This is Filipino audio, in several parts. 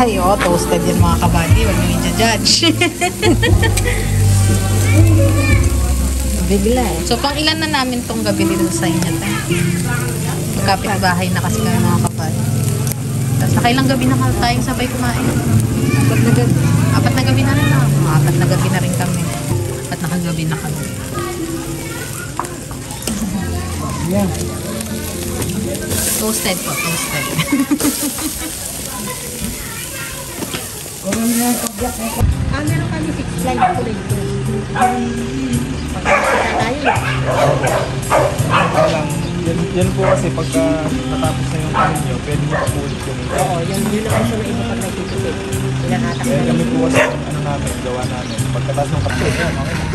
Ay, oh, toasted yan mga kabady. Huwag nyo i-judge. Bigla eh. So, pang ilan na namin tong gabi dito sa inyo tayo? Magkapit-bahay na kasi kami mga kabady. Tapos nakailang gabi na tayo sabay kumain. Apat na gabi na rin na. Apat na gabi na rin kami. Apat na kagabi na kami. Yeah. Toasted po, toasted. Meron kami 6 lines po rin. Pagkakita tayo. Yan po kasi pagka natapos na yung kanin nyo, pwede mo papulit yun. Oo, yan yun ang gusto na iba pag nagtitipid. Pinakatak Kaya kami po kasi ano namin, gawa namin. Pagkatapos ng kape, yan, okay na.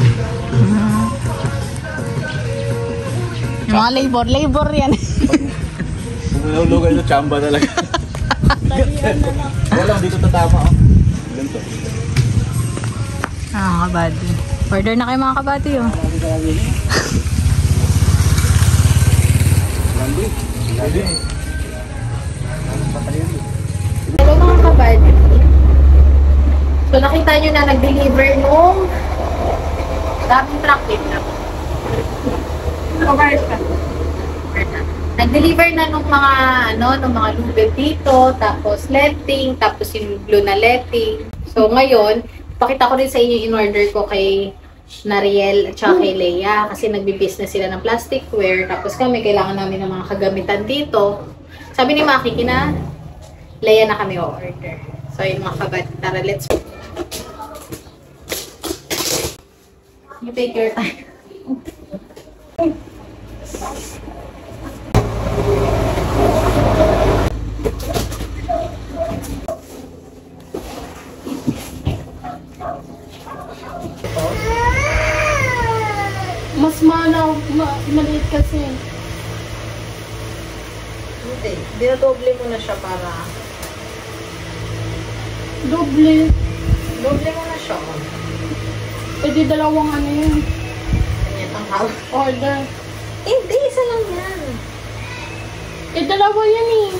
Yung mga labor yan. Kung nahulugan nyo, chamba talaga. Wala, dito tatama. Ganito. Kabady. Order na kayo mga kabady, oh. Hello mga kabady. So nakita nyo na nag-deliver nung daming truck din na. Nag-deliver na nung mga nung mga lubid dito, tapos letting, tapos yung blue na letting. So ngayon, pakita ko rin sa inyo in-order ko kay Nariel at saka kay Leia kasi nagbi-business sila ng plasticware. Tapos kami, kailangan namin ng mga kagamitan dito. Sabi ni Maki, kina Leia na kami o-order. So yun mga kabady, tara let's go. You take your time. Mas maliit kasi. Hindi. Dinadoble mo na siya para... Doble. Doble mo na siya, oh. Pwede dalawang ano yun. Ganyan ang hawak. Order. Hindi, isa lang yan. Dalawa yan eh.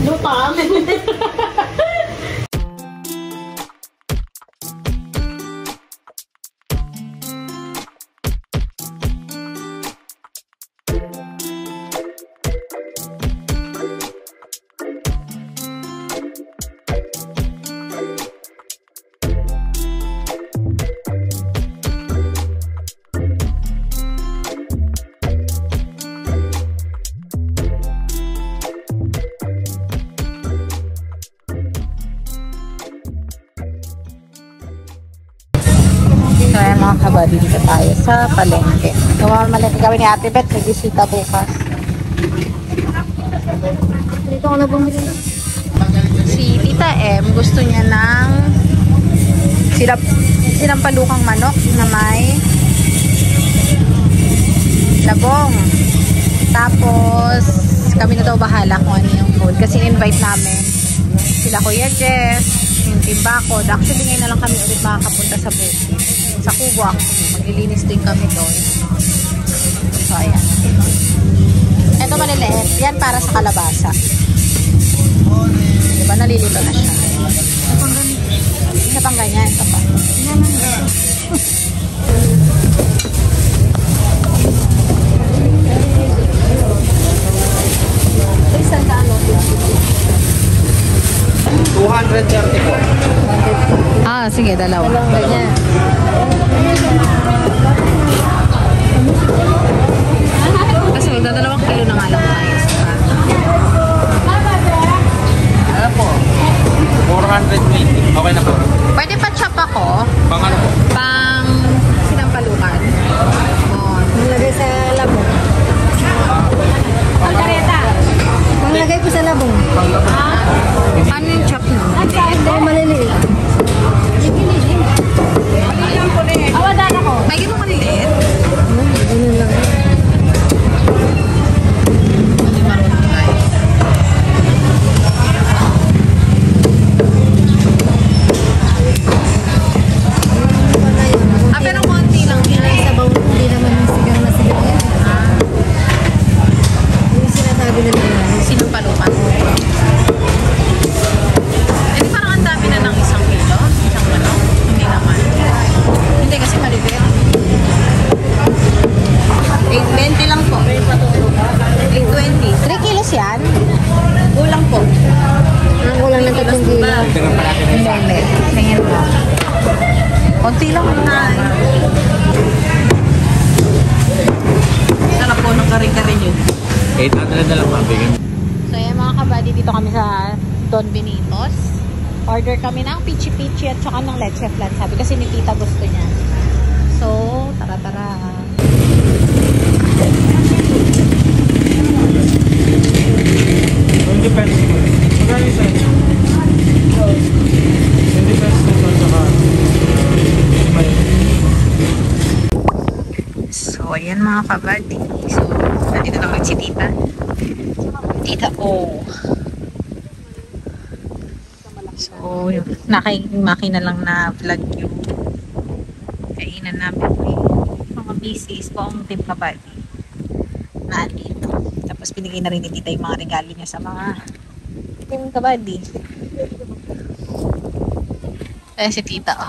Lutang. So, ayan mga kabady, dito tayo sa palengke. Malengke kami ni Ate Beth, may bisita bukas. Dito ako na bumili. Si Tita M, gusto niya ng sinampalukang manok na may labong. Tapos, kami na daw bahala kung ano yung food. Kasi invite namin sila Kuya Jess, yung Timbakod. Actually, ngayon na lang kami ulit makakapunta sa bukid. Sa Kubo actually. Maglilinis din kami doon. So, ayan. Ito maliliit. Yan para sa kalabasa. Diba nalilito na siya? Isa pang ganyan. Ito pa. Isang kaano? 230 po. Sige, dalawa. Ganyan. Kasi magdadalawang kilo na nga lang tayo. Ano po? 420. Okay na po. Pwede pa chop ako. Pang ano po? Pang sinampalukan. Oh. Nalagay sa labong. Altareta. Nalagay ko sa labong. Ano yung chop nun? Ito maliliit. Awadan ako. May gano'n maliliit? Ganun lang. Hindi marunong guys. Kunti lang na. Sarap po ng kare-kare nyo. 800 na lang mabigyan. So yan mga kabady, dito kami sa Don Benitos. Order kami ng pichi-pichi at saka ng leche flan. Sabi kasi ni tita gusto niya. So, tara-tara. 20 pesos. Magkano yung size? 20 pesos na ito, saka So, ayan mga kabady. So, nandito na si tita. Tita O. So, makina lang na vlog yung kainan namin. Mga business po ang team kabady. Naandito. Tapos binigay na rin ni tita yung mga regalo niya sa mga team kabady. Ayan si tita O.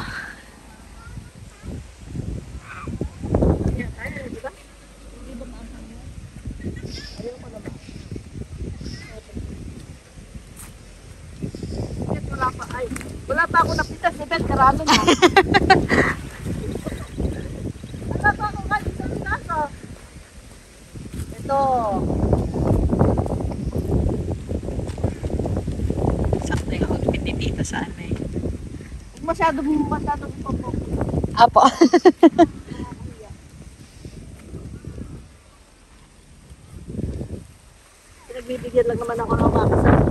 Wala pa ako napitas, Beth, karami na. Wala pa ako kalit sa pinasa. Ito. Sakto yung outfit ni tita sa ano eh. Masyadong popo. Apo. Pinagbibigyan lang naman ako ng makasama.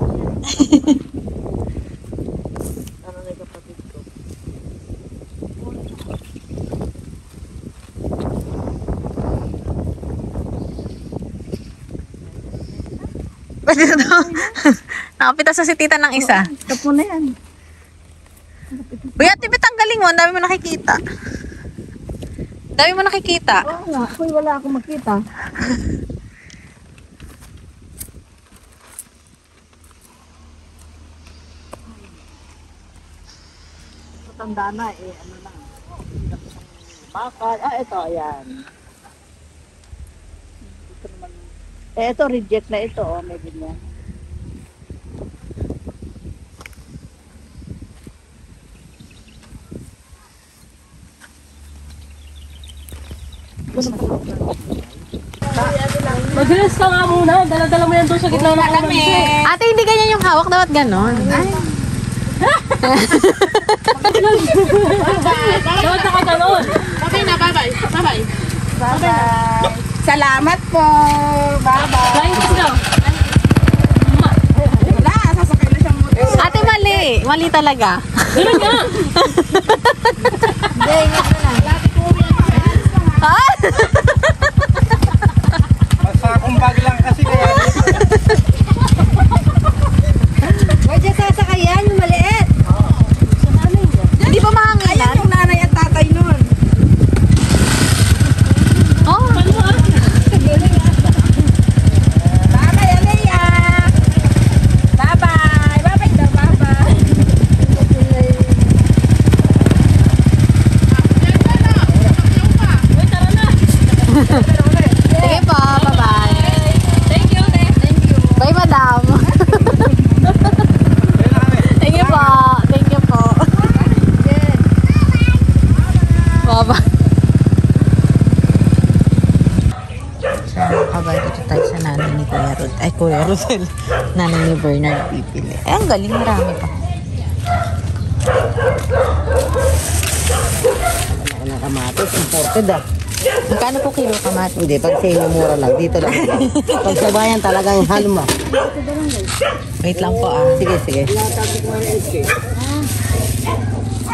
Ano na yung kapatid ko? Pwede na daw. Nakapitas na si tita ng isa. Kapo na yan. Uy, ate, tanggalin mo. Ang dami mo nakikita. Dami mo nakikita. Oo nga, ako'y wala akong makita. Matanda na eh, ano lang. Bakal. Ah, ito, ayan. Ito naman. Eh, ito, reject na ito, oh, may ganyan. Mag-rest ka nga muna. Dala-dala mo yan doon sa gitna ng kalamin. Ate, hindi ganyan yung hawak. Dapat ganon. Dapat nakaganon. Okay na, bye-bye. Bye-bye. Bye-bye. Salamat po. Bye-bye. Flying kiss daw. Wala, sasakay na siyang motor. Ate, mali. Mali talaga. Ganun nga. Hindi, ingat na lang. Ha? Basta akong bag lang kasi kaya. Huwag siya sasakayan, yung maliit. Hindi ba mahanginan? Ayan yung nanay at tatay nun. Oh. Bye-bye, Alea. Bye-bye. Bye-bye daw, bye-bye. Uy, tara na. Sige po. Bye-bye. Thank you. Bye, madam. Thank you po. Thank you po. Bye-bye. Kabay, dito tayo sa nanay ni Kuya Rod. Ay, Kuya Rodel. Nanay ni Bernard pipili. Eh, ang galing. Marami pa. Wala ng kamatis, imported ah. Magkano po kilo kamatis? Hindi, pag sa inyo mura lang, dito lang. Pag sa bayan talagang halma. Wait lang po ah. Sige, sige.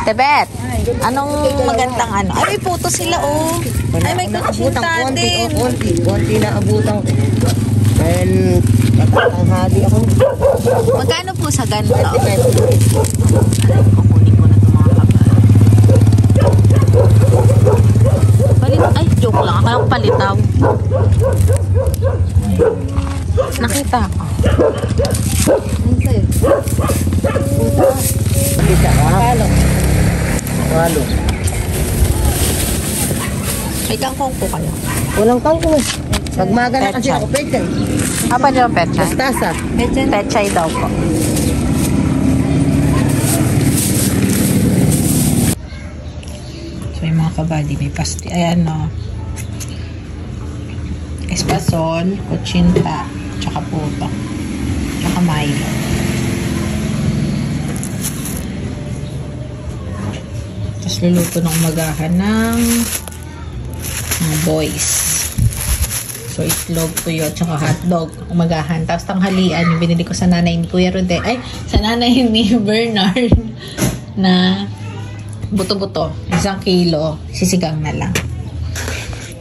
Tebet, anong magandang ano? Ay, may puto sila oh. Ay, may kutsinta din. Konti na abutan ko. Dahil nakatanghali ako. Magkano po sa ganito? 20 pesos. Aray, kukunin ko na itong mga kapal. Ay, joke lang. Akala ko palitaw. Nakita ko. Kita ka? Halo. May kangkong po kayo. Walang kangkong. Pag maga na kasi ako, pechay. Apa niyo ang petchay? Mustasa. Petchay daw po. So, yung mga kabady, may pasti, ayan o. Espasol, kutsinta, tsaka puto, tsaka Milo. Tapos luluto ng umagahan ng mga boys. So, itlog, tuyo, tsaka hotdog, umagahan. Tapos tanghalian, yung binili ko sa nanay ni Kuya Rode, sa nanay ni Bernard na buto-buto, 1 kilo, sisigang na lang.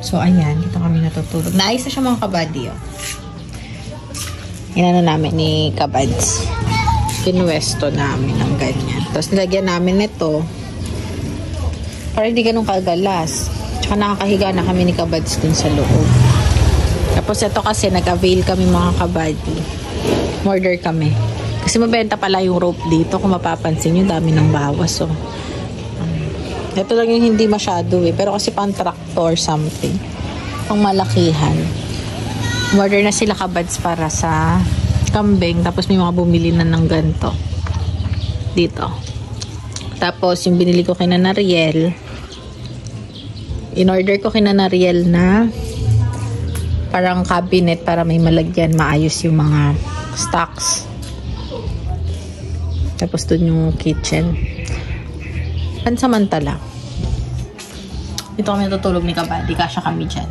So, ayan, dito kami natutulog. Naayos na siya mga kabady, oh. Inano namin ni Kabads. Kinwesto namin ng ganyan. Tapos nilagyan namin nito para hindi ganun kagalas. Tsaka nakakahiga na kami ni Kabads dun sa loob. Tapos ito kasi nag-avail kami mga kabady. Order kami. Kasi mabenta pala yung rope dito. Kung mapapansin nyo, dami ng bawas, oh. Ito lang yung hindi masyado eh. Pero kasi pang tractor something. Pang malakihan. Order na sila Kabads para sa kambing. Tapos may mga bumili na ng ganito. Dito. Tapos yung binili ko kay Nariel. In-order ko kay Nariel na parang cabinet para may malagyan. Maayos yung mga stocks. Tapos dun yung kitchen. Pansamantala. Dito kami natutulog ni Kabady. Kasya kami dyan.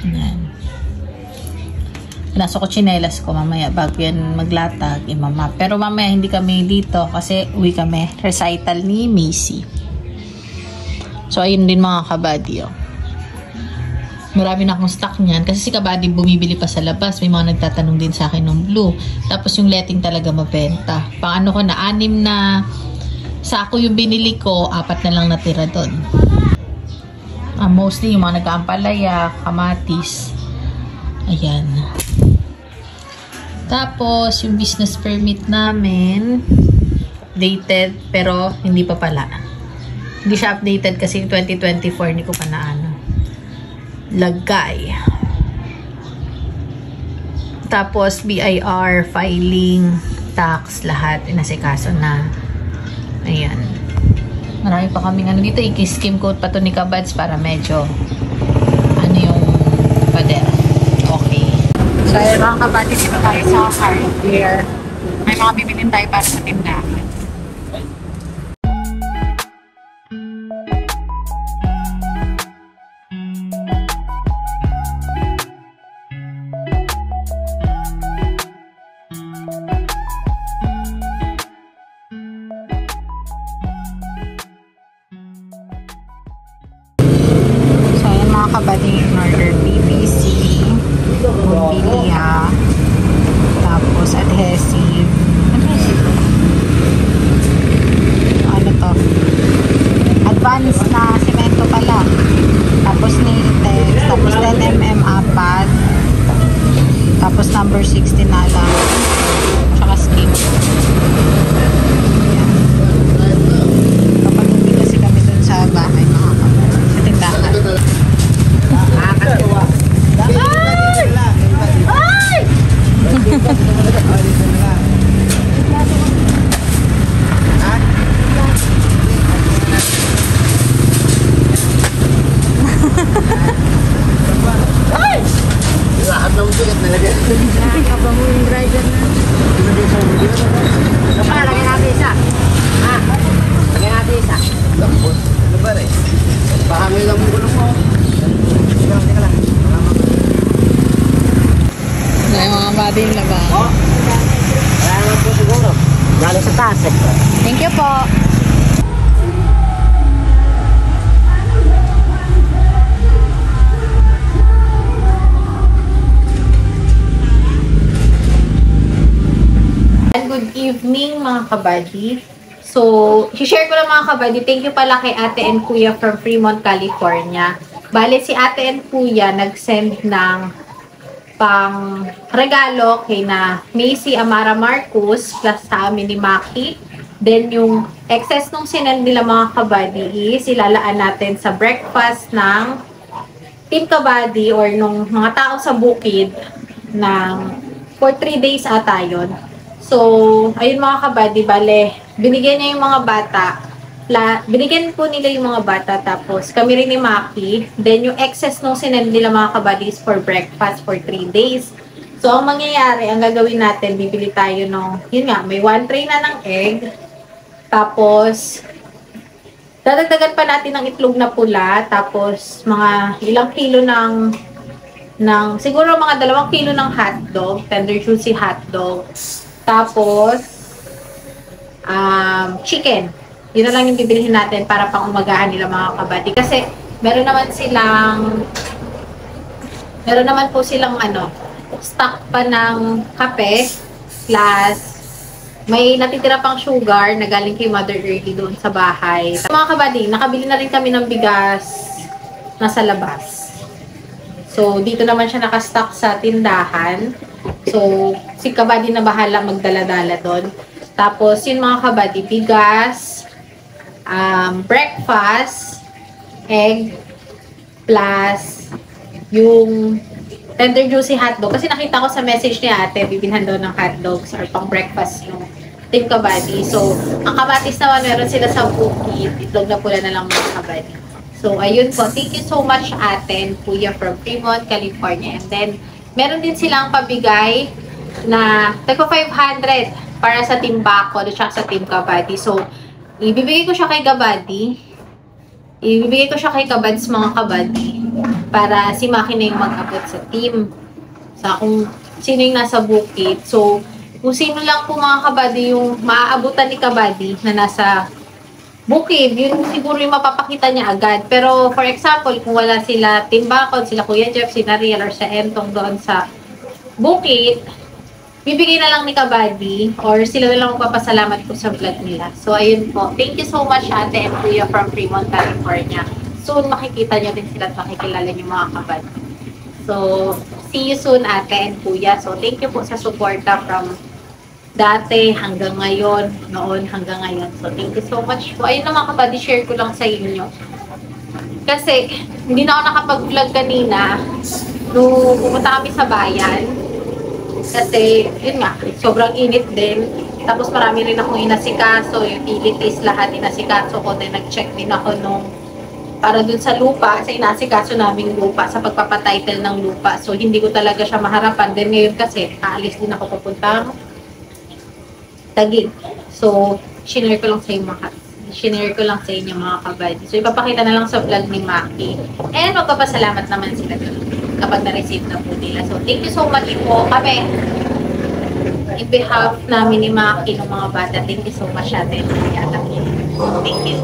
Ayan. Pinasok ko tsinelas ko mamaya bago yan maglatag. Mama. Pero mamaya hindi kami dito kasi uwi kami. Recital ni Macy. So ayun din mga Kabady. Oh. Marami na akong stock niyan. Kasi si Kabady bumibili pa sa labas. May mga nagtatanong din sa akin ng blue. Tapos yung letting talaga mabenta. Paano ko na 6 na sako yung binili ko. 4 na lang natira doon. Mostly yung mga nag-aampalaya, kamatis. Ayan. Tapos yung business permit namin updated pero hindi pa pala. Hindi siya updated kasi 2024 hindi ko pa na lagay. Tapos BIR, filing, tax, lahat inasikaso na. Ayan. Marami pa kaming dito. I-skim coat pa to ni Kabads para medyo yung pader. Okay. So ayan mga Kabady, dito tayo sa hardware. May mga bibilin tayo para sa tindahan. Kabady in order PVC, mobilya, tapos adhesive. Ano to? Advanced na semento pala. Tapos nail text, tapos 10mm apad. Tapos number 60 na lang. Tsaka skim. Kapag hindi kasi kami dun sa bahay mga kabady. Sa tindahan. Lahat ng bigat na lagyan. Nakakabango yung driver na. Lagyan natin isa. Lagyan natin isa. Lambot. Ano ba rin? Pahamil lang mo gulong mo. Teka lang. Ay, mga kabady yung laba. Wala naman po siguro. Galing sa taas eh. Thank you po. Good evening mga kabady. So, share ko lang mga kabady. Thank you pala kay Ate and Kuya from Fremont, California. Bale, si Ate and Kuya nag-send ng pang regalo kay na Macy Amara Marcos plus sa amin ni Maki. Then, yung excess nung sinend nila mga kabady is ilalaan natin sa breakfast ng Team Kabady or nung mga tao sa bukid ng for 3 days ata yun. So, ayun mga kabady, bale, binigyan niya yung mga bata Binigyan po nila yung mga bata, tapos kami rin ni Maki. Then yung excess nung sinend nila mga kabadis for breakfast for 3 days. So ang mangyayari, ang gagawin natin, bibili tayo ng, yun nga, may 1 tray na ng egg. Tapos, dadagdagan pa natin ng itlog na pula. Tapos, mga ilang kilo siguro mga 2 kilo ng hotdog, tender juicy hotdog. Tapos, chicken. Yun na lang yung bibilihin natin para pang umagahan nila mga kabady. Kasi, meron naman po silang stock pa ng kape, plus may natitira pang sugar na galing kay Mother Early doon sa bahay. Mga kabady, nakabili na rin kami ng bigas nasa labas. So, dito naman siya nakastock sa tindahan. So, si kabady na bahala magdala-dala doon. Tapos, yun mga kabady, bigas, breakfast, egg, plus yung tender juicy hotdog. Kasi nakita ko sa message ni ate, bibilhan daw ng hotdogs or pang breakfast yung Team Kabady. So, ang kamatis naman meron sila sa bukid. Itlog na pula na lang mga kabady. So, ayun po. Thank you so much ate and kuya from Fremont, California. And then, meron din silang pabigay na tagpa 500 para sa Team Bako at sa Team Kabady. So, ibibigay ko siya kay Kabady. Ibibigay ko siya kay Kabads mga kabady para si Maki na yung mag-abot sa team. Sa kung sino yung nasa bukid. So, kung sino lang po mga kabady yung maaabutan ni Kabady na nasa bukid, yun siguro yung mapapakita niya agad. Pero, for example, kung wala sila Team Bacon, sila Kuya Jeff, si Nariel, or sa Entong doon sa bukid, bibigay na lang ni Kabady or sila na lang magpapasalamat po sa vlog nila. So, ayun po. Thank you so much, ate and kuya from Fremont, California. Soon, makikita nyo din sila at makikilala nyo mga kabady. So, see you soon, ate and kuya. So, thank you po sa suporta from dati hanggang ngayon, noon hanggang ngayon. So, thank you so much po. Ayun na mga kabady, share ko lang sa inyo. Kasi, hindi na ako nakapag-vlog kanina nung pumunta kami sa bayan. Kasi, yun nga, sobrang init din. Tapos marami rin akong inasikaso, utilities, lahat inasikaso ko. Then nag-check din ako nung para dun sa lupa, sa inasikaso naming lupa, sa pagpapatitle ng lupa. So, hindi ko talaga siya maharapan. Then ngayon kasi, aalis din ako pupuntang Taguig. So, shinare ko lang sa inyo mga kabady. So, ipapakita na lang sa vlog ni Maki. And magpapasalamat naman sila kapag na-receive na po nila. So, thank you so much po. Kami, in behalf namin ni Maki ng mga bata, thank you so much ate. Thank you.